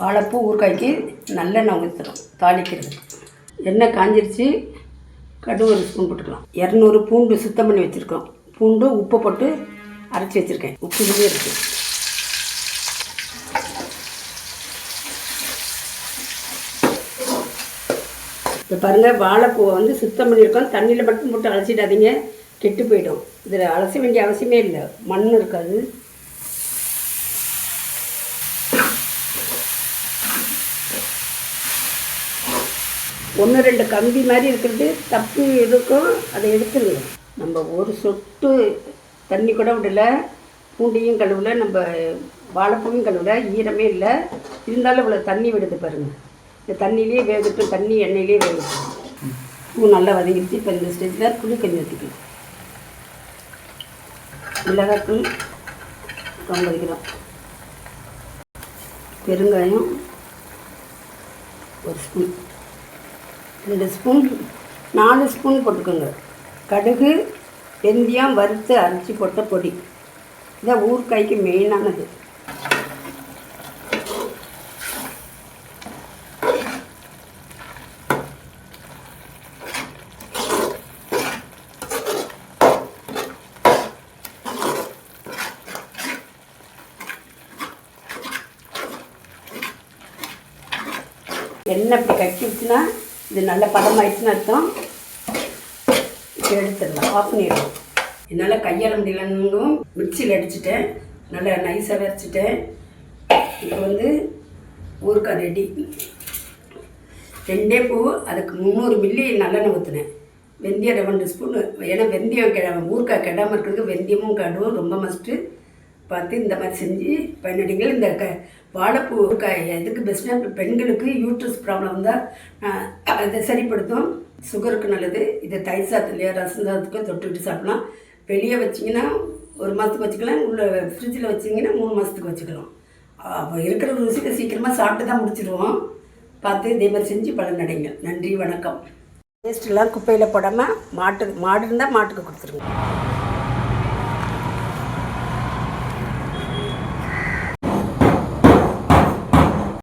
வாழைப்பூ ஊறுகாய்க்கு நல்லெண்ணெய் ஊற்றணும் தாளிக்கிறது. எண்ணெய் காஞ்சிருச்சு. கடுகு ஒரு ஸ்பூன் போட்டுக்கலாம். 200 பூண்டு சுத்தம் பண்ணி வச்சுருக்கோம். பூண்டு உப்பு போட்டு அரைச்சி வச்சுருக்கேன். உப்பு இதுலேயே இருக்குது. இப்போ பாருங்கள், வாழைப்பூவை வந்து சுத்தம் பண்ணியிருக்கோம். தண்ணியில் மட்டும் போட்டு அலசிடாதீங்க, கெட்டு போயிடும். இதில் அலச வேண்டிய அவசியமே இல்லை, மண் இருக்காது. ஒன்று 2 கம்பி மாதிரி இருக்கிறது தப்பு இருக்கும், அதை எடுத்துருங்க. நம்ம ஒரு சொட்டு தண்ணி கூட விடலை, பூண்டையும் கழுவலை, நம்ம வாழைப்பூவும் கழுவலை, ஈரமே இல்லை. இருந்தாலும் இவ்வளோ தண்ணி விடுது பாருங்கள். இந்த தண்ணியிலே வேகட்டும், தண்ணி எண்ணெயிலே வேகட்டும். பூ நல்லா வதங்கிடுச்சு. இப்போ இந்த ஸ்டேஜில் புளி கொஞ்சம் ஊற்றிக்கலாம். மிளகாத்தூள் 50 கிராம், பெருங்காயம் 1 ஸ்பூன், 2 ஸ்பூன், 4 ஸ்பூன் போட்டுக்கோங்க. கடுகு, வெந்தயம் வறுத்து அரைச்சி போட்ட பொடி. இதான் ஊறுகாய்க்கு மெயினானது. எண்ணெய் இப்படி கட்டிடுச்சுன்னா இது நல்ல பதமாயிடுச்சுன்னு அர்த்தம். இப்போ எடுத்துடலாம், ஆஃப் பண்ணிடலாம். என்னால் கையால் முடியலன்னும் மிக்சியில் அடிச்சுட்டேன், நல்லா நைஸாக அரைச்சிட்டேன். இப்போ வந்து ஊறுகாய் ரெடி. 2 பூ, அதுக்கு 300 மில்லி நல்லெண்ணெய் ஊற்றினேன். வெந்தயம் 2 ஸ்பூன். ஏன்னா வெந்தயம் ஊறுகாய் கெடாமல் இருக்கிறதுக்கு வெந்தயமும் கடுவும் ரொம்ப மஸ்ட்டு. பார்த்து இந்த மாதிரி செஞ்சு பயனடைங்கள். இந்த வாழைப்பூ ஊறுகாய் எதுக்கு பெஸ்ட்டாக, பெண்களுக்கு யூட்ரஸ் ப்ராப்ளம் வந்தால் அதை சரிப்படுத்தும். சுகருக்கு நல்லது. இதை தயிர் சாதத்துலையோ ரசம் சாதத்துக்கோ தொட்டுக்கிட்டு சாப்பிட்லாம். வெளியே வச்சிங்கன்னா 1 மாதத்துக்கு வச்சுக்கலாம், உள்ள ஃப்ரிட்ஜில் வச்சிங்கன்னா 3 மாதத்துக்கு வச்சுக்கலாம். அப்போ இருக்கிற ருசிக்கு சீக்கிரமாக சாப்பிட்டு தான் முடிச்சிடுவோம். பார்த்து இதே மாதிரி செஞ்சு பலனடைங்க. நன்றி, வணக்கம். வேஸ்ட்டெல்லாம் குப்பையில் போடாமல் மாடு இருந்தால் மாட்டுக்கு கொடுத்துருங்க.